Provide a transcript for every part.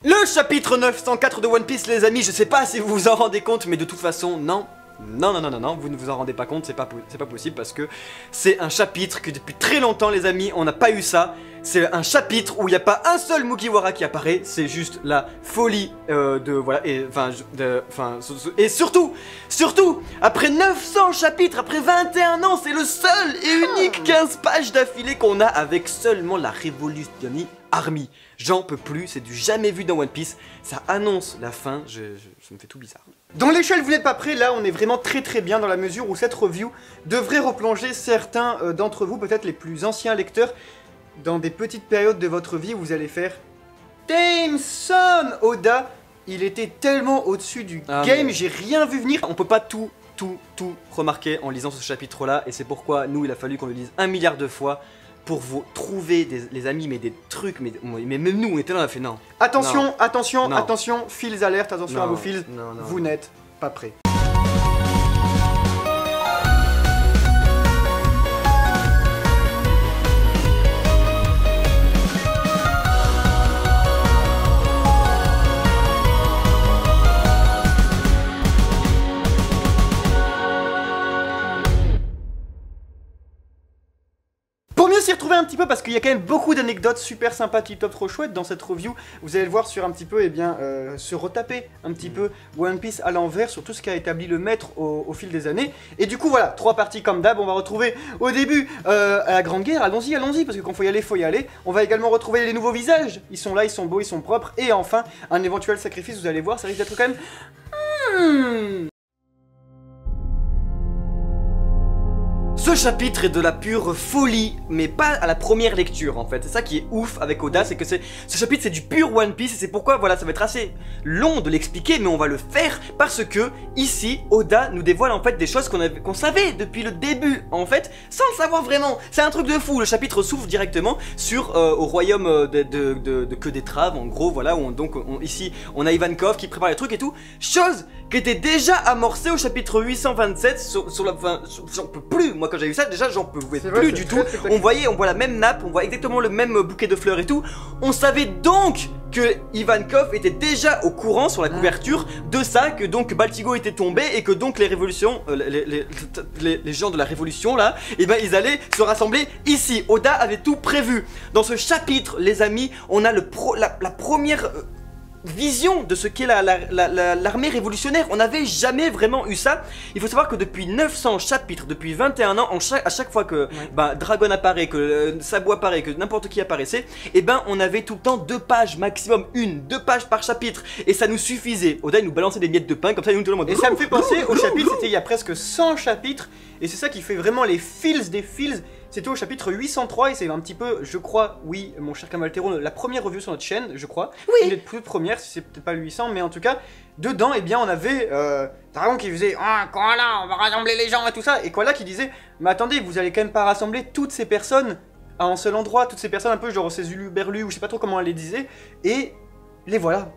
Le chapitre 904 de One Piece, les amis, je sais pas si vous vous en rendez compte, mais de toute façon, non, vous ne vous en rendez pas compte, c'est pas possible parce que c'est un chapitre que depuis très longtemps, les amis, on n'a pas eu ça. C'est un chapitre où il n'y a pas un seul Mugiwara qui apparaît, c'est juste la folie voilà, et surtout, après 900 chapitres, après 21 ans, c'est le seul et unique 15 pages d'affilée qu'on a avec seulement la Revolutionary Army. J'en peux plus, c'est du jamais vu dans One Piece, ça annonce la fin, ça me fait tout bizarre. Dans l'échelle, vous n'êtes pas prêts, là on est vraiment très bien dans la mesure où cette review devrait replonger certains d'entre vous, peut-être les plus anciens lecteurs, dans des petites périodes de votre vie où vous allez faire Damn son Oda, il était tellement au-dessus du game, j'ai rien vu venir. On peut pas tout remarquer en lisant ce chapitre là, et c'est pourquoi nous il a fallu qu'on le lise 1 milliard de fois pour vous trouver les amis, mais des trucs, mais même nous on était là, on a fait non. Attention, non. attention, Non. attention, fils alerte, attention Non, à vos fils, non. vous n'êtes pas prêts. S'y retrouver un petit peu parce qu'il y a quand même beaucoup d'anecdotes super sympas, top trop chouettes dans cette review. Vous allez le voir sur un petit peu, se retaper un petit peu One Piece à l'envers sur tout ce qui a établi le maître au fil des années. Et du coup voilà, 3 parties comme d'hab, on va retrouver au début à la Grande Guerre, allons-y, parce que quand faut y aller, faut y aller. On va également retrouver les nouveaux visages, ils sont là, ils sont beaux, ils sont propres. Et enfin, un éventuel sacrifice, vous allez voir, ça risque d'être quand même... Ce chapitre est de la pure folie, mais pas à la première lecture en fait. C'est ça qui est ouf avec Oda, c'est que ce chapitre c'est du pur One Piece, et c'est pourquoi voilà, ça va être assez long de l'expliquer, mais on va le faire parce que ici Oda nous dévoile en fait des choses qu'on savait depuis le début en fait, sans le savoir vraiment. C'est un truc de fou. Le chapitre s'ouvre directement sur au royaume de que des traves en gros, voilà, où ici on a Ivankov qui prépare les trucs et tout, chose qui était déjà amorcée au chapitre 827 sur la fin. J'en peux plus, moi quand j'ai vu ça déjà j'en peux plus du tout. On voit la même nappe, on voit exactement le même bouquet de fleurs et tout. On savait donc que Ivankov était déjà au courant sur la couverture de ça, que donc Baltigo était tombé et que donc les révolutions, les gens de la révolution là, et ben ils allaient se rassembler ici. Oda avait tout prévu. Dans ce chapitre les amis, on a la première vision de ce qu'est l'armée révolutionnaire. On n'avait jamais vraiment eu ça. Il faut savoir que depuis 900 chapitres, depuis 21 ans, à chaque fois que Dragon apparaît, que Sabo apparaît, que n'importe qui apparaissait, et ben on avait tout le temps 2 pages maximum, 2 pages par chapitre, et ça nous suffisait. Oda il nous balançait des miettes de pain comme ça, et nous tout le monde. Et ça me fait penser au chapitre, c'était il y a presque 100 chapitres, et c'est ça qui fait vraiment les feels des feels. C'était au chapitre 803 et c'est un petit peu, je crois, oui, mon cher Kamaltero, la première review sur notre chaîne, je crois. Oui. Une des toutes premières, si c'est peut-être pas le 800, mais en tout cas, dedans, eh bien, on avait Dragon qui faisait « Ah, Koala, on va rassembler les gens et tout ça », et Koala qui disait « Mais attendez, vous allez quand même pas rassembler toutes ces personnes à un seul endroit, toutes ces personnes un peu genre ces Uluberlu, ou je sais pas trop comment elle les disait, et les voilà.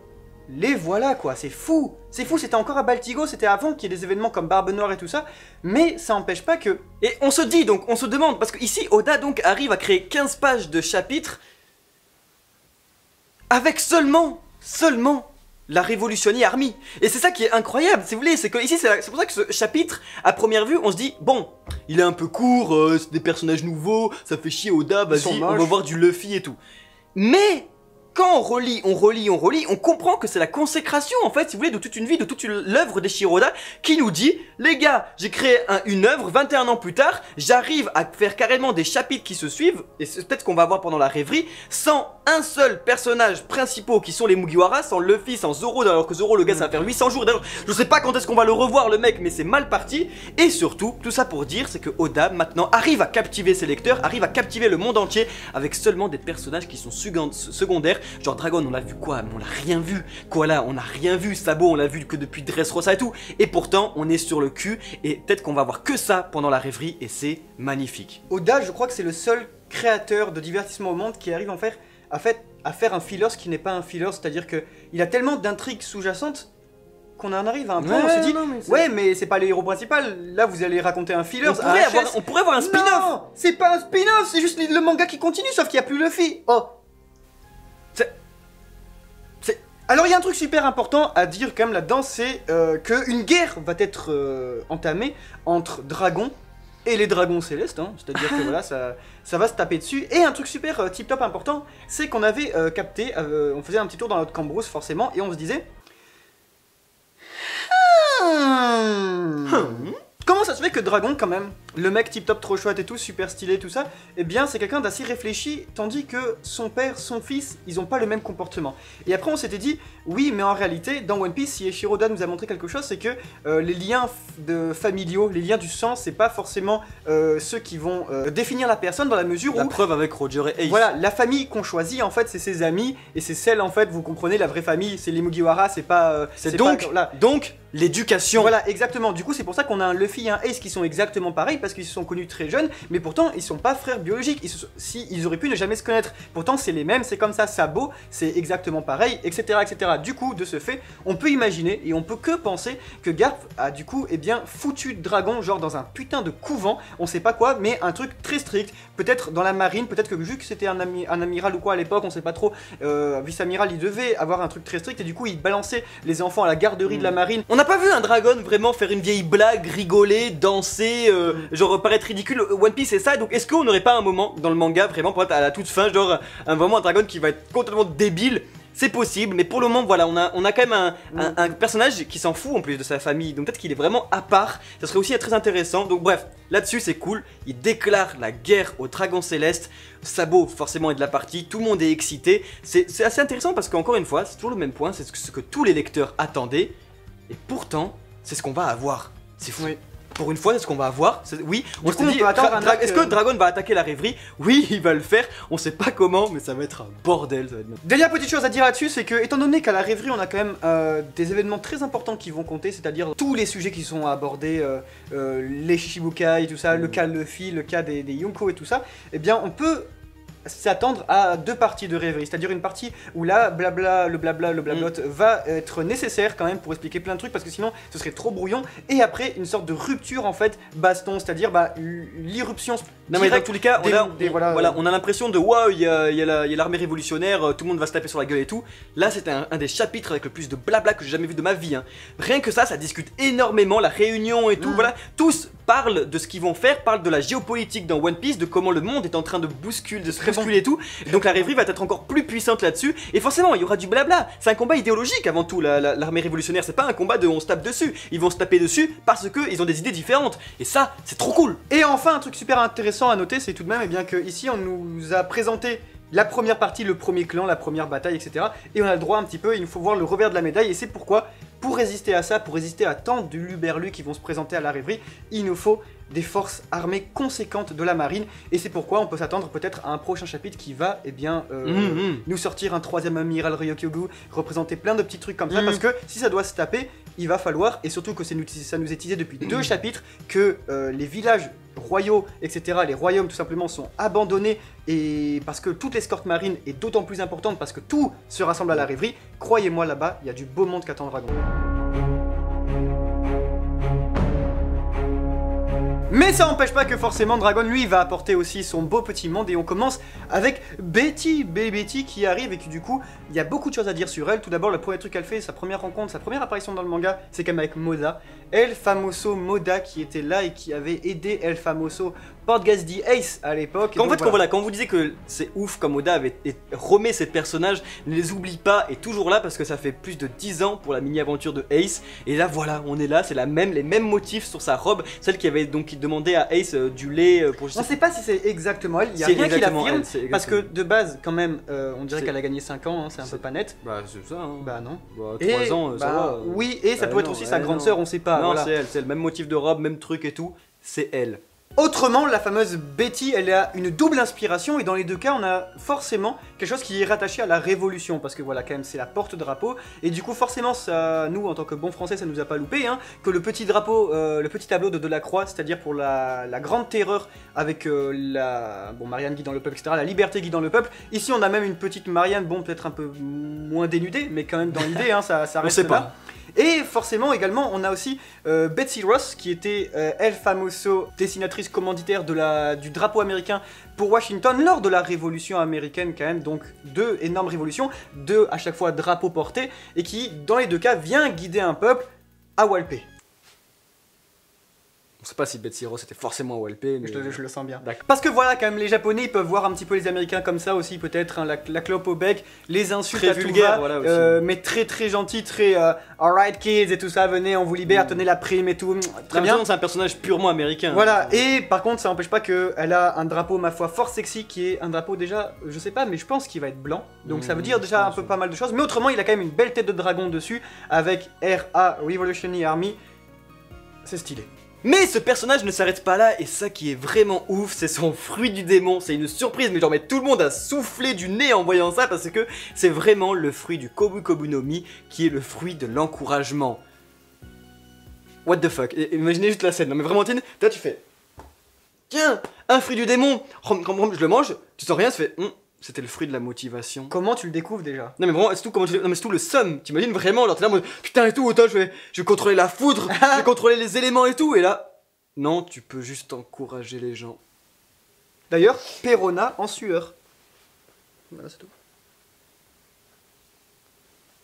Les voilà quoi, c'est fou, c'était encore à Baltigo, c'était avant qu'il y ait des événements comme Barbe Noire et tout ça, mais ça n'empêche pas que... Et on se dit donc, on se demande, parce que ici Oda donc arrive à créer 15 pages de chapitres avec seulement la Revolutionary Army. Et c'est ça qui est incroyable, si vous voulez, c'est que ici c'est pour ça que ce chapitre, à première vue, on se dit, bon, il est un peu court, c'est des personnages nouveaux, ça fait chier Oda, vas-y, on va voir du Luffy et tout. Mais... quand on relit, on comprend que c'est la consécration en fait, si vous voulez, de toute une vie, de toute l'œuvre d'Eiichiro Oda qui nous dit, les gars, j'ai créé une œuvre, 21 ans plus tard, j'arrive à faire carrément des chapitres qui se suivent, et c'est peut-être qu'on va voir pendant la rêverie, sans un seul personnage principal qui sont les Mugiwara, sans Luffy, sans Zoro, alors que Zoro, le gars, ça va faire 800 jours, d'ailleurs, je sais pas quand est-ce qu'on va le revoir le mec, mais c'est mal parti, et surtout, tout ça pour dire, c'est que Oda, maintenant, arrive à captiver ses lecteurs, arrive à captiver le monde entier, avec seulement des personnages qui sont secondaires. Genre Dragon on l'a vu quoi, mais on l'a rien vu. Koala on n'a rien vu, Sabo on l'a vu que depuis Dressrosa et tout. Et pourtant on est sur le cul et peut-être qu'on va voir que ça pendant la rêverie et c'est magnifique. Oda je crois que c'est le seul créateur de divertissement au monde qui arrive à faire un filler qui n'est pas un filler, c'est-à-dire que il a tellement d'intrigues sous-jacentes qu'on en arrive à un point où on se dit ouais mais c'est pas les héros principaux, là vous allez raconter un filler. On pourrait avoir un spin-off. Non, c'est pas un spin-off, c'est juste le manga qui continue sauf qu'il n'y a plus Luffy. Oh Alors il y a un truc super important à dire quand même là-dedans, c'est qu'une guerre va être entamée entre dragons et les dragons célestes, hein. C'est-à-dire que voilà, ça va se taper dessus. Et un truc super tip-top important, c'est qu'on avait capté, on faisait un petit tour dans notre Cambrousse forcément, et on se disait... Comment ça se fait que Dragon, quand même, le mec tip-top trop chouette et tout, super stylé, tout ça, eh bien c'est quelqu'un d'assez réfléchi, tandis que son père, son fils, ils ont pas le même comportement. Et après on s'était dit, oui, mais en réalité, dans One Piece, si Eiichiro Oda nous a montré quelque chose, c'est que les liens familiaux, les liens du sang, c'est pas forcément ceux qui vont définir la personne dans la mesure où... La preuve avec Roger et Ace. Voilà, la famille qu'on choisit, en fait, c'est ses amis, et c'est celle, en fait, vous comprenez, la vraie famille, c'est les Mugiwara, c'est pas... c'est donc, pas, donc l'éducation. Voilà, exactement. Du coup, c'est pour ça qu'on a un Luffy et un Ace qui sont exactement pareils, parce qu'ils se sont connus très jeunes, mais pourtant, ils sont pas frères biologiques. Ils auraient pu ne jamais se connaître. Pourtant, c'est les mêmes, c'est comme ça. Sabo, c'est exactement pareil, etc., etc. Du coup, de ce fait, on peut imaginer, et on peut que penser, que Garp a, du coup, eh bien, foutu Dragon, genre dans un putain de couvent, on sait pas quoi, mais un truc très strict. Peut-être dans la marine, peut-être que vu que c'était un amiral ou quoi à l'époque, on sait pas trop, vice-amiral, il devait avoir un truc très strict, et du coup, il balançait les enfants à la garderie de la marine. On n'a pas vu un dragon vraiment faire une vieille blague, rigoler, danser, genre paraître ridicule. One Piece c'est ça, donc est-ce qu'on n'aurait pas un moment dans le manga vraiment pour être à la toute fin, genre vraiment un dragon qui va être complètement débile? C'est possible, mais pour le moment, voilà, on a quand même un personnage qui s'en fout en plus de sa famille, donc peut-être qu'il est vraiment à part, ça serait aussi très intéressant. Donc bref, là-dessus c'est cool, il déclare la guerre aux dragons célestes, Sabo forcément est de la partie, tout le monde est excité, c'est assez intéressant parce qu'encore une fois, c'est toujours le même point, c'est ce que tous les lecteurs attendaient, et pourtant, c'est ce qu'on va avoir, c'est fou. Oui. Pour une fois, c'est ce qu'on va avoir. Oui, on se dit, est-ce que Dragon va attaquer la rêverie? Oui, il va le faire. On sait pas comment, mais ça va être un bordel. Ça va être... Dernière petite chose à dire là-dessus, c'est que, étant donné qu'à la rêverie, on a quand même des événements très importants qui vont compter, c'est-à-dire tous les sujets qui sont abordés, les Shichibukai et tout ça, le cas Luffy, le cas des Yonko et tout ça, eh bien, on peut s'attendre à deux parties de rêverie, c'est-à-dire une partie où là, le blablot va être nécessaire quand même pour expliquer plein de trucs parce que sinon ce serait trop brouillon, et après une sorte de rupture en fait, baston, c'est-à-dire l'irruption. Non mais dans tous les cas, on a l'impression de waouh, il y a l'armée révolutionnaire, tout le monde va se taper sur la gueule et tout. Là c'était un des chapitres avec le plus de blabla que j'ai jamais vu de ma vie, hein. Rien que ça discute énormément, la réunion et tout, voilà, tous parlent de ce qu'ils vont faire, parlent de la géopolitique dans One Piece, de comment le monde est en train de se bousculer et tout, et donc la rêverie va être encore plus puissante là-dessus, et forcément il y aura du blabla, c'est un combat idéologique avant tout, l'armée révolutionnaire, c'est pas un combat de on se tape dessus, ils vont se taper dessus parce qu'ils ont des idées différentes, et ça c'est trop cool. Et enfin un truc super intéressant à noter, c'est tout de même bien que ici on nous a présenté la première partie, le premier clan, la première bataille, etc. Et on a le droit un petit peu, il nous faut voir le revers de la médaille, et c'est pourquoi, pour résister à ça, pour résister à tant de luberlus qui vont se présenter à la rêverie, il nous faut des forces armées conséquentes de la marine, et c'est pourquoi on peut s'attendre peut-être à un prochain chapitre qui va, eh bien, nous sortir un troisième amiral Ryokyogu, représenter plein de petits trucs comme ça, parce que si ça doit se taper, il va falloir, et surtout que ça nous est teasé depuis deux chapitres, que les villages royaux, etc., les royaumes tout simplement sont abandonnés, et parce que toute l'escorte marine est d'autant plus importante, parce que tout se rassemble à la rêverie, croyez-moi là-bas, il y a du beau monde qu'attend Dragon. Mais ça n'empêche pas que forcément Dragon lui va apporter aussi son beau petit monde, et on commence avec Betty qui arrive, et qui du coup il y a beaucoup de choses à dire sur elle. Tout d'abord, le premier truc qu'elle fait, sa première rencontre, sa première apparition dans le manga, c'est quand même avec Moda, El Famoso Moda, qui était là et qui avait aidé El Famoso Portgas the Ace à l'époque. En fait, quand vous disiez que c'est ouf comme Oda remet ces personnages, ne les oublie pas, et toujours là parce que ça fait plus de 10 ans pour la mini-aventure de Ace, et là voilà, on est là, c'est les mêmes motifs sur sa robe, celle qui avait donc demandé à Ace du lait pour... On sait pas si c'est exactement elle, il y a rien qui l'affirme, parce que de base quand même, on dirait qu'elle a gagné 5 ans, hein, c'est un peu pas net. Bah c'est ça, hein. Bah non. Bah, 3 ans, ça va. Oui, et ça peut être aussi sa grande sœur, on sait pas. Non, voilà. c'est le même motif de robe, même truc et tout, c'est elle. Autrement, la fameuse Betty, elle a une double inspiration, et dans les deux cas, on a forcément quelque chose qui est rattaché à la révolution, parce que voilà, quand même, c'est la porte-drapeau, et du coup, forcément, ça, nous, en tant que bons français, ça nous a pas loupé, hein, que le petit drapeau, le petit tableau de Delacroix, c'est-à-dire pour la grande terreur, avec Marianne guidant le peuple, etc., la liberté guidant le peuple. Ici, on a même une petite Marianne, bon, peut-être un peu moins dénudée, mais quand même dans l'idée, hein, ça reste là. Et forcément également on a aussi Betsy Ross qui était El Famoso, dessinatrice commanditaire du drapeau américain pour Washington lors de la révolution américaine quand même, donc 2 énormes révolutions, 2 à chaque fois drapeaux portés, et qui dans les 2 cas vient guider un peuple à Walpé. On sait pas si Betsy Ross était forcément Walpé, mais... Je le sens bien. D'accord. Parce que voilà, quand même, les Japonais, ils peuvent voir un petit peu les Américains comme ça aussi, peut-être, hein, la clope au bec, les insultes Très à tout vulgaire, va, voilà, aussi. mais très très gentil, très alright kids et tout ça, venez, on vous libère, tenez la prime et tout, très bien. C'est un personnage purement américain. Voilà, et par contre, ça n'empêche pas qu'elle a un drapeau, ma foi, fort sexy, qui est un drapeau déjà, je sais pas, mais je pense qu'il va être blanc, donc ça veut dire déjà un peu pas mal de choses, mais autrement, il a quand même une belle tête de dragon dessus, avec RA, Revolutionary Army, c'est stylé. Mais ce personnage ne s'arrête pas là, et ça qui est vraiment ouf, c'est son fruit du démon. C'est une surprise, mais genre mais tout le monde a soufflé du nez en voyant ça, parce que c'est vraiment le fruit du Kobu Kobu no Mi, qui est le fruit de l'encouragement. What the fuck, imaginez juste la scène, non mais vraiment Tine, toi tu fais... Tiens, un fruit du démon, je le mange, tu sens rien, tu fais... C'était le fruit de la motivation. Comment tu le découvres déjà? Non mais vraiment, c'est tout, comment tu... non mais c'est tout le somme. T'imagines vraiment, genre t'es là, moi, putain et tout, autant je vais contrôler la foudre, je vais contrôler les éléments et tout, et là, non, tu peux juste encourager les gens. D'ailleurs, Perona en sueur. Voilà, c'est tout.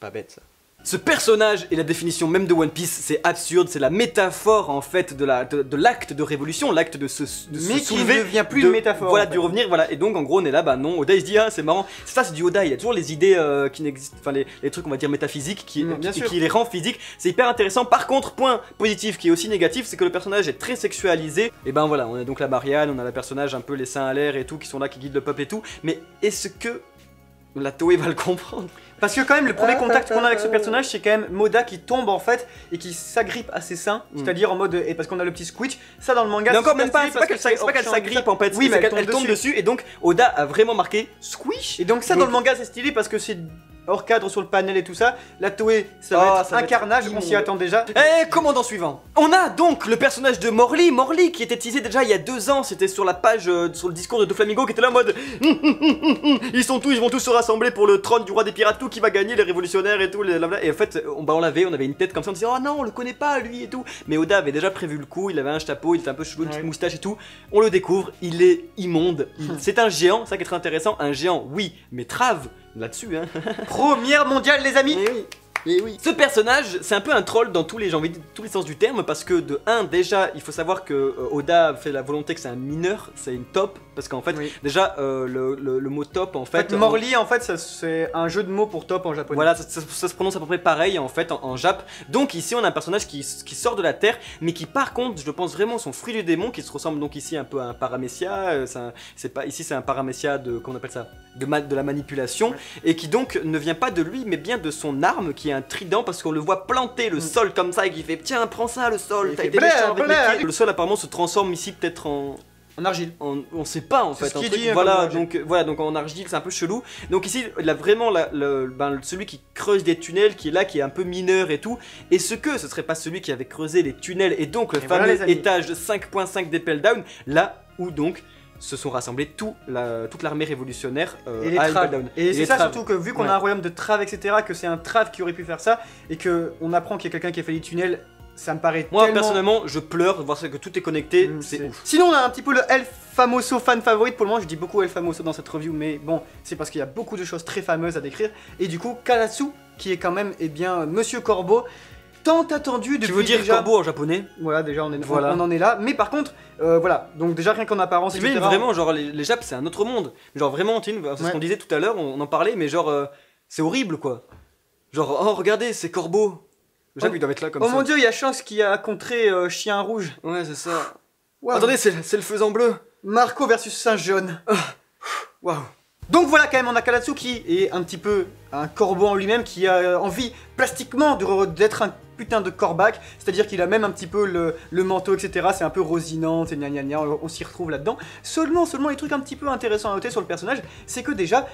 Pas bête ça. Ce personnage est la définition même de One Piece, c'est absurde, c'est la métaphore en fait de l'acte de révolution, l'acte de se mais soulever. qui ne devient plus une métaphore. Voilà, en fait. du revenir, voilà. Et donc en gros on est là, bah non, Oda il se dit, ah c'est marrant, ça c'est du Oda, il y a toujours les idées qui n'existent, enfin les trucs on va dire métaphysiques qui les rend physiques, c'est hyper intéressant. Par contre, point positif qui est aussi négatif, c'est que le personnage est très sexualisé. Et ben voilà, on a donc la Marianne, on a le personnage un peu les seins à l'air et tout, qui sont là, qui guident le peuple et tout, mais est-ce que la Toei va le comprendre? Parce que quand même le premier contact qu'on a avec ce personnage, c'est quand même Moda qui tombe en fait et qui s'agrippe à ses seins, c'est-à-dire en mode, et parce qu'on a le petit squitch, ça dans le manga. Mais encore même pas, c'est pas qu'elle s'agrippe en fait, oui, mais elle tombe dessus et donc Oda a vraiment marqué squish. Et donc ça dans le manga c'est stylé parce que c'est hors cadre sur le panel et tout ça. La Toei, ça va être un carnage, on s'y attend déjà. Et commandant suivant. On a donc le personnage de Morley, qui était teasé déjà il y a 2 ans, c'était sur la page, sur le discours de Doflamingo qui était là en mode ils vont tous se rassembler pour le trône du roi des pirates, tout qui va gagner, les révolutionnaires et tout, et en fait on avait une tête comme ça, on disait oh non on le connaît pas lui et tout, mais Oda avait déjà prévu le coup, il avait un chapeau, il était un peu chelou, une petite moustache et tout, on le découvre, il est immonde, c'est un géant, ça qui est très intéressant, un géant oui, mais trave là-dessus hein. Première mondiale les amis. Et oui. Ce personnage, c'est un peu un troll dans tous les sens du terme, parce que de 1, déjà, il faut savoir que Oda fait la volonté que c'est un mineur, c'est une top, parce qu'en fait, déjà, le mot top, en fait... Morley, en fait, c'est un jeu de mots pour top en japonais. Voilà, ça se prononce à peu près pareil, en fait, en Jap. Donc ici, on a un personnage qui sort de la Terre, mais qui, par contre, je pense vraiment son fruit du démon, qui se ressemble donc ici un peu à un paramécia, ici c'est un paramécia de, comment on appelle ça, de la manipulation, et qui donc ne vient pas de lui, mais bien de son arme, qui est un trident, parce qu'on le voit planter le sol comme ça, et qui fait tiens prends ça le sol, t'as été méchant avec mes pieds. Le sol apparemment se transforme ici peut-être en argile. On sait pas en fait. Ce qui dit, voilà, donc en argile c'est un peu chelou. Donc ici il a vraiment celui qui creuse des tunnels, qui est là, qui est un peu mineur et tout. Et ce serait pas celui qui avait creusé les tunnels et donc le fameux étage 5.5 d'Epel Down, là où donc se sont rassemblés toute l'armée révolutionnaire et les Traves. Et c'est ça surtout que vu qu'on a un royaume de Traves etc, que c'est un Trave qui aurait pu faire ça et que on apprend qu'il y a quelqu'un qui a fait les tunnels, ça me paraît moi tellement... personnellement je pleure de voir que tout est connecté, c'est ouf. Sinon on a un petit peu le El Famoso fan favorite pour le moment, je dis beaucoup El Famoso dans cette review mais bon c'est parce qu'il y a beaucoup de choses très fameuses à décrire et du coup Karatsu qui est quand même Monsieur Corbeau, tant attendu depuis. Tu veux dire déjà... corbeau en japonais? Voilà, déjà on en est là. Mais par contre, voilà, donc déjà rien qu'en apparence, etc. Vraiment, genre les Japs c'est un autre monde. Genre vraiment, c'est ce qu'on disait tout à l'heure, on en parlait, mais genre c'est horrible quoi. Genre oh regardez, c'est corbeau. Le Jap il doit être là comme ça. Oh mon dieu, il y a Shanks qui a contré Chien Rouge. Ouais, c'est ça. Wow. Attendez, c'est le faisan bleu. Marco versus Singe Jaune. Waouh. Donc voilà, quand même, on a Karatsu qui est un petit peu un corbeau en lui-même, qui a envie plastiquement d'être un putain de corbac, c'est-à-dire qu'il a même un petit peu le manteau, etc. C'est un peu rosinant, et gna gna gna, on s'y retrouve là-dedans. Seulement, les trucs un petit peu intéressants à noter sur le personnage, c'est que déjà,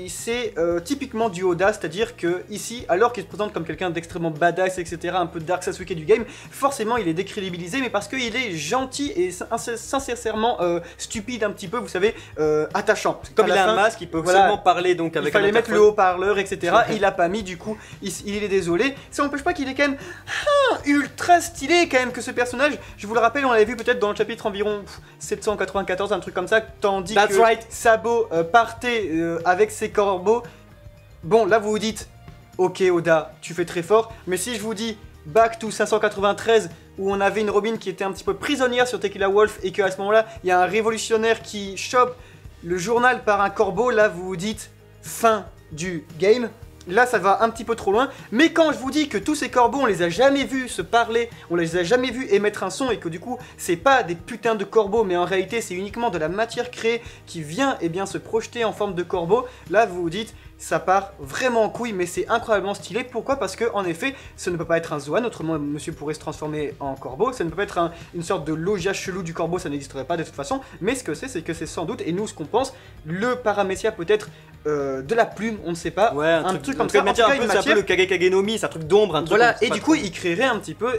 c'est typiquement du Oda, c'est-à-dire que ici, alors qu'il se présente comme quelqu'un d'extrêmement badass, etc., un peu Dark Sasuke du game, forcément il est décrédibilisé, mais parce qu'il est gentil et sincèrement stupide un petit peu, vous savez, attachant. Comme il a un masque, il peut seulement parler donc avec il fallait mettre le haut-parleur, pleurer, etc. Et il a pas mis, du coup, il est désolé. Ça n'empêche pas qu'il est quand même ultra stylé, quand même, que ce personnage. Je vous le rappelle, on l'avait vu peut-être dans le chapitre environ 794, un truc comme ça, tandis That's que right. Sabo partait avec ses corbeaux. Bon, là vous vous dites, ok Oda, tu fais très fort, mais si je vous dis back to 593, où on avait une Robin qui était un petit peu prisonnière sur Tequila Wolf, et qu'à ce moment-là, il y a un révolutionnaire qui chope le journal par un corbeau, là vous vous dites, fin du game. Là ça va un petit peu trop loin, mais quand je vous dis que tous ces corbeaux on les a jamais vus se parler, on les a jamais vus émettre un son, et que du coup c'est pas des putains de corbeaux, mais en réalité c'est uniquement de la matière créée qui vient se projeter en forme de corbeau, là vous vous dites ça part vraiment en couille, mais c'est incroyablement stylé. Pourquoi? Parce que en effet, ce ne peut pas être un Zoan, autrement monsieur pourrait se transformer en corbeau. Ça ne peut pas être une sorte de logia chelou du corbeau, ça n'existerait pas de toute façon. Mais ce que c'est que c'est sans doute, et nous ce qu'on pense, le paramécia peut-être de la plume, on ne sait pas. Ouais, un truc comme ça. En tout cas, C'est un peu le Kagekage no Mi, c'est un truc d'ombre, un truc. Voilà, et du coup, il créerait un petit peu,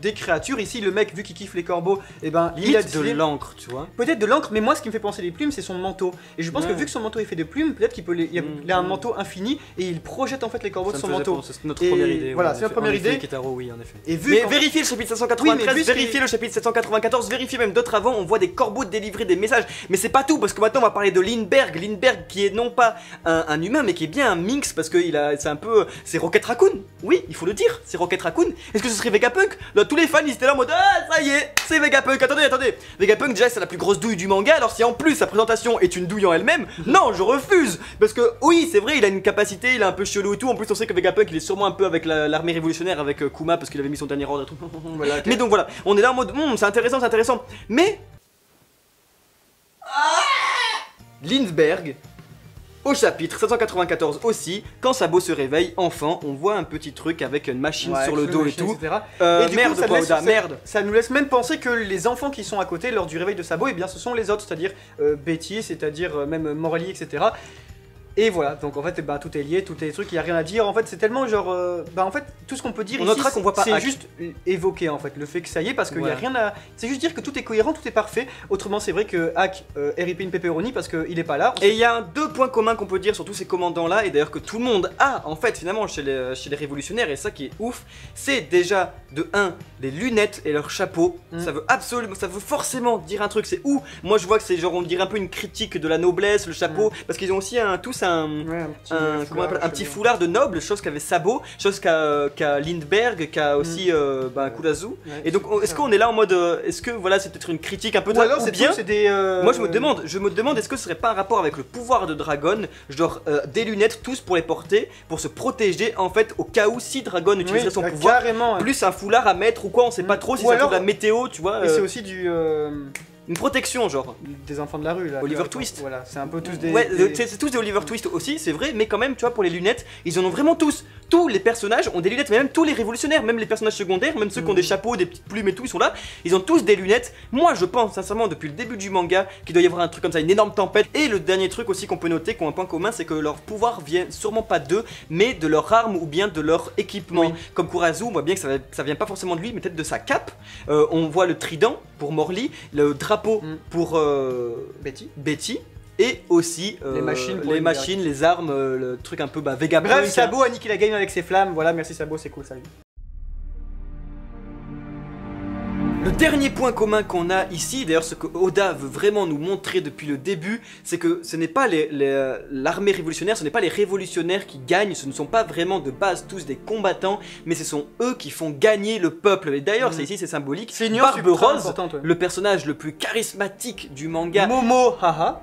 des créatures. Ici, le mec, vu qu'il kiffe les corbeaux, il a limite décidé... de l'encre, tu vois. Peut-être de l'encre, mais moi, ce qui me fait penser les plumes, c'est son manteau. Et je pense que vu que son manteau est fait de plumes, peut-être qu'il peut il a un manteau infini et il projette en fait les corbeaux de son manteau. C'est notre première idée. Voilà, c'est notre première idée. Kitaro, oui, en effet. Et mais vérifiez le chapitre 793, vérifiez le chapitre 794, vérifiez même d'autres avant, on voit des corbeaux délivrer des messages. Mais c'est pas tout, parce que maintenant on va parler de Lindbergh. Lindbergh qui est non pas un humain, mais qui est bien un minx, parce que c'est un peu. C'est Rocket Raccoon. Oui, il faut le dire, c'est Rocket Raccoon. Est-ce que ce serait Vegapunk? Là, tous les fans ils étaient là en mode ah, ça y est, c'est Vegapunk. Attendez. Vegapunk, déjà, c'est la plus grosse douille du manga. Alors, si en plus sa présentation est une douille en elle-même, non, je refuse. Parce que oui, c'est vrai, il a une capacité, il est un peu chelou et tout. En plus, on sait que Vegapunk, il est sûrement un peu avec l'armée révolutionnaire, avec Kuma, parce qu'il avait mis son dernier ordre et tout. Voilà, okay. Mais donc voilà, on est là en mode c'est intéressant. Mais. Lindbergh. Au chapitre 794 aussi, quand Sabo se réveille, enfin, on voit un petit truc avec une machine sur le dos et tout. Et merde, coup, Oda, merde. Ça nous laisse même penser que les enfants qui sont à côté lors du réveil de Sabo, eh bien, ce sont les autres, c'est-à-dire Betty, c'est-à-dire même Morley, etc. Et voilà, donc en fait, tout est lié, tout est des trucs, il n'y a rien à dire. En fait, c'est tellement genre. En fait, tout ce qu'on peut dire ici, c'est juste évoquer en fait le fait que ça y est, parce qu'il n'y a rien à. C'est juste dire que tout est cohérent, tout est parfait. Autrement, c'est vrai que Hack RIP une pepperoni parce qu'il est pas là. Et il y a deux points communs qu'on peut dire sur tous ces commandants là, et d'ailleurs que tout le monde a en fait finalement chez les révolutionnaires, et ça qui est ouf, c'est déjà de 1 les lunettes et leur chapeau. Ça veut forcément dire un truc. C'est où moi je vois que c'est genre on dirait un peu une critique de la noblesse, le chapeau, parce qu'ils ont aussi tous un petit foulard de noble, chose qu'avait Sabo, chose qu'a Lindbergh, qu'a aussi Kurazu. Et donc est-ce qu'on est là en mode est-ce que voilà c'est peut-être une critique un peu de alors ou bien moi je me demande est-ce que ce serait pas un rapport avec le pouvoir de Dragon, genre des lunettes tous pour les porter, pour se protéger en fait au cas où si Dragon utiliserait son pouvoir, carrément, plus un foulard à mettre ou quoi, on sait pas trop si c'est de la météo, tu vois. Et c'est aussi du une protection genre des enfants de la rue là. Oliver Twist. Voilà, c'est un peu tous des. Ouais, c'est tous des Oliver Twist aussi, c'est vrai, mais quand même, tu vois, pour les lunettes, ils en ont vraiment tous. Tous les personnages ont des lunettes, mais même tous les révolutionnaires, même les personnages secondaires, même ceux qui ont des chapeaux, des petites plumes et tout, ils sont là. Ils ont tous des lunettes. Moi, je pense sincèrement depuis le début du manga qu'il doit y avoir un truc comme ça, une énorme tempête. Et le dernier truc aussi qu'on peut noter, qui ont un point commun, c'est que leur pouvoir vient sûrement pas d'eux, mais de leur arme ou bien de leur équipement. Oui. Comme Kurazu, on voit bien que ça vient pas forcément de lui, mais peut-être de sa cape. On voit le trident pour Morley, le drapeau pour Betty. Et aussi les machines, les armes, le truc un peu Vegapunk. Bref, Sabo a niqué la game avec ses flammes. Voilà, merci Sabo, c'est cool, salut. Le dernier point commun qu'on a ici, d'ailleurs ce que Oda veut vraiment nous montrer depuis le début, c'est que ce n'est pas l'armée révolutionnaire, ce n'est pas les révolutionnaires qui gagnent, ce ne sont pas vraiment de base tous des combattants, mais ce sont eux qui font gagner le peuple. Et d'ailleurs, c'est symbolique. Barbe Rose, le personnage le plus charismatique du manga. Momohaha,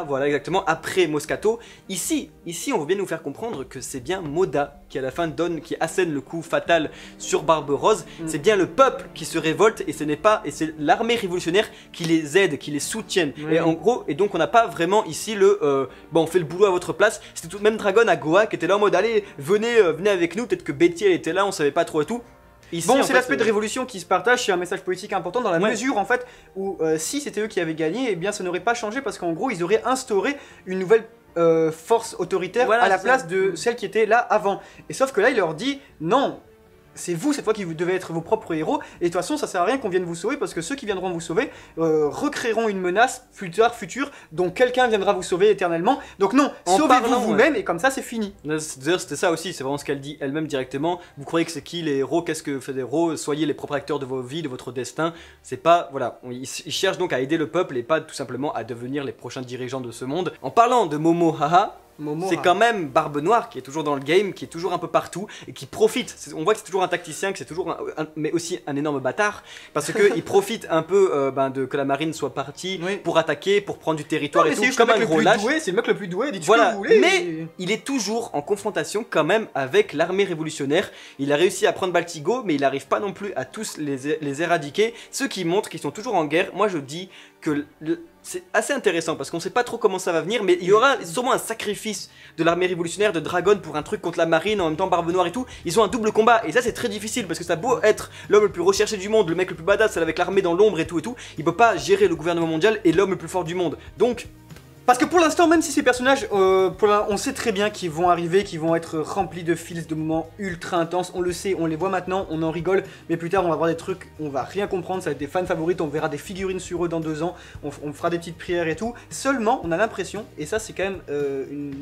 voilà exactement, après Moscato. Ici, on veut bien nous faire comprendre que c'est bien Moda qui à la fin qui assène le coup fatal sur Barbe Rose. C'est bien le peuple qui se révolte, et c'est l'armée révolutionnaire qui les aide, qui les soutienne. Et en gros, et donc on n'a pas vraiment ici on fait le boulot à votre place. C'était tout même Dragon à Goa qui était là en mode allez, venez avec nous. Peut-être que Betty elle était là, on savait pas trop et tout. Ici, c'est l'aspect de révolution qui se partage, c'est un message politique important dans la mesure en fait où si c'était eux qui avaient gagné, eh bien ça n'aurait pas changé parce qu'en gros ils auraient instauré une nouvelle force autoritaire à la place de celle qui était là avant. Et sauf que là il leur dit non, c'est vous cette fois qui vous devez être vos propres héros, et de toute façon ça sert à rien qu'on vienne vous sauver, parce que ceux qui viendront vous sauver recréeront une menace future, dont quelqu'un viendra vous sauver éternellement. Donc non, sauvez-vous vous-même, et comme ça c'est fini. D'ailleurs c'était ça aussi, c'est vraiment ce qu'elle dit elle-même directement. Vous croyez que c'est qui les héros? Qu'est-ce que fait des héros? Soyez les propres acteurs de vos vies, de votre destin. C'est pas, voilà, ils cherchent donc à aider le peuple et pas tout simplement à devenir les prochains dirigeants de ce monde. En parlant de Momohaha, c'est quand même Barbe Noire qui est toujours dans le game, qui est toujours un peu partout et qui profite. On voit que c'est toujours un tacticien, que c'est toujours mais aussi un énorme bâtard, parce qu'il profite un peu que la marine soit partie pour attaquer, pour prendre du territoire et tout. C'est comme un gros lâche. C'est le mec le plus doué, dites voilà. Ce que vous voulez. Mais il est toujours en confrontation quand même avec l'armée révolutionnaire. Il a réussi à prendre Baltigo, mais il n'arrive pas non plus à tous les éradiquer, ce qui montre qu'ils sont toujours en guerre. Moi je dis que c'est assez intéressant parce qu'on sait pas trop comment ça va venir, mais il y aura sûrement un sacrifice de l'armée révolutionnaire de Dragon pour un truc contre la marine, en même temps Barbe Noire et tout. Ils ont un double combat et ça c'est très difficile parce que ça a beau être l'homme le plus recherché du monde, le mec le plus badass, celle avec l'armée dans l'ombre et tout, il peut pas gérer le gouvernement mondial et l'homme le plus fort du monde. Donc parce que pour l'instant, même si ces personnages, on sait très bien qu'ils vont arriver, qu'ils vont être remplis de feels, de moments ultra intenses, on le sait, on les voit maintenant, on en rigole, mais plus tard on va voir des trucs, on va rien comprendre, ça va être des fans favorites, on verra des figurines sur eux dans 2 ans, on fera des petites prières et tout. Seulement, on a l'impression, et ça c'est quand même,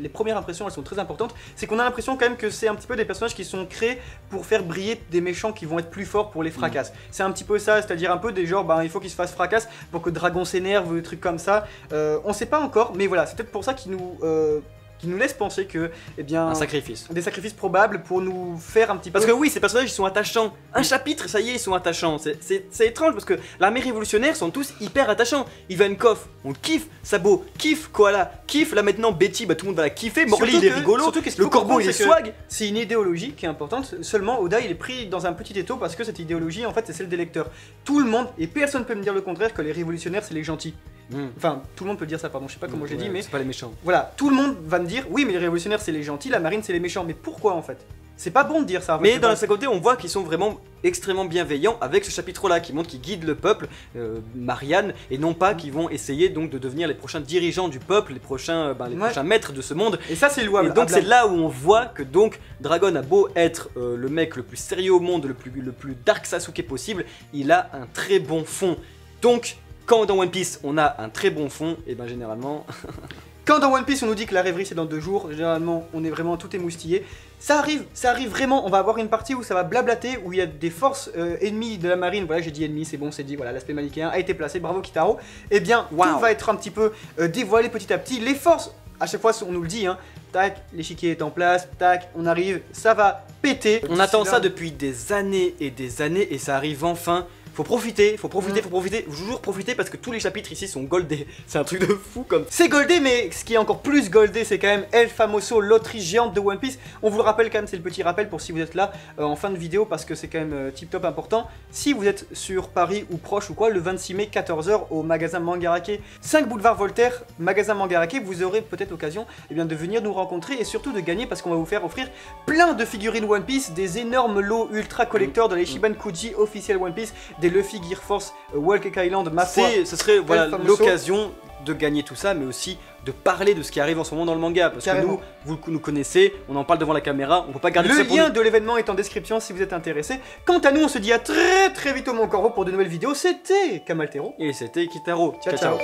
les premières impressions elles sont très importantes, c'est qu'on a l'impression quand même que c'est un petit peu des personnages qui sont créés pour faire briller des méchants qui vont être plus forts pour les fracasses. C'est un petit peu ça, c'est-à-dire un peu des genres, il faut qu'ils se fassent fracasse pour que Dragon s'énerve, des trucs comme ça. On sait pas encore, mais voilà, c'est peut-être pour ça qu'ils nous laisse penser que, eh bien, un sacrifice. Des sacrifices probables pour nous faire un petit peu... Parce que oui, ces personnages ils sont attachants. Un chapitre, ça y est, ils sont attachants. C'est étrange parce que l'armée révolutionnaire sont tous hyper attachants. Ivankov, on le kiffe. Sabo, kiffe. Koala, kiffe. Là maintenant, Betty, tout le monde va la kiffer. Morley, il est rigolo. Surtout le corbeau, il est swag. C'est une idéologie qui est importante. Seulement, Oda, il est pris dans un petit étau parce que cette idéologie, en fait, c'est celle des lecteurs. Tout le monde, et personne peut me dire le contraire, que les révolutionnaires, c'est les gentils. Enfin, tout le monde peut dire ça, pardon, je sais pas comment j'ai dit, mais... C'est pas les méchants. Voilà, tout le monde va me dire, oui, mais les révolutionnaires, c'est les gentils, la marine, c'est les méchants. Mais pourquoi, en fait? C'est pas bon de dire ça. Mais dans la côté, on voit qu'ils sont vraiment extrêmement bienveillants avec ce chapitre-là, qui montre qu'ils guident le peuple, Marianne, et non pas qu'ils vont essayer donc de devenir les prochains dirigeants du peuple, les prochains maîtres de ce monde. Et ça, c'est louable. Et donc c'est là où on voit que donc Dragon a beau être le mec le plus sérieux au monde, le plus dark Sasuke possible, il a un très bon fond. Donc quand dans One Piece on a un très bon fond, et ben généralement... Quand dans One Piece on nous dit que la rêverie c'est dans 2 jours, généralement on est vraiment tout émoustillé. Ça arrive vraiment, on va avoir une partie où ça va blablater, où il y a des forces ennemies de la marine, voilà j'ai dit ennemis, c'est bon, c'est dit, voilà l'aspect manichéen a été placé, bravo Kitaro. Eh bien, tout va être un petit peu dévoilé petit à petit, les forces, à chaque fois on nous le dit, hein, tac, l'échiquier est en place, tac, on arrive, ça va péter. On attend ça depuis des années et ça arrive enfin. Faut profiter, faut toujours profiter parce que tous les chapitres ici sont goldés. C'est un truc de fou comme... C'est goldé, mais ce qui est encore plus goldé, c'est quand même El Famoso, l'Autriche géante de One Piece. On vous le rappelle quand même, c'est le petit rappel pour si vous êtes là en fin de vidéo parce que c'est quand même tip top important. Si vous êtes sur Paris ou proche ou quoi, le 26 mai 14h au magasin Mangarake, 5 boulevard Voltaire, magasin Mangarake, vous aurez peut-être l'occasion de venir nous rencontrer et surtout de gagner parce qu'on va vous faire offrir plein de figurines One Piece, des énormes lots ultra collecteurs de l'Ichiban Kuji officiel One Piece, des Luffy Gear Force, Wall Cake Island, ma foi. Ce serait l'occasion de gagner tout ça, mais aussi de parler de ce qui arrive en ce moment dans le manga. Parce que nous, vous nous connaissez, on en parle devant la caméra, on peut pas garder le ça pour lien nous. De l'événement est en description si vous êtes intéressé. Quant à nous, on se dit à très vite au Mon Corvo pour de nouvelles vidéos. C'était Kamaltero. Et c'était Kitaro. Ciao.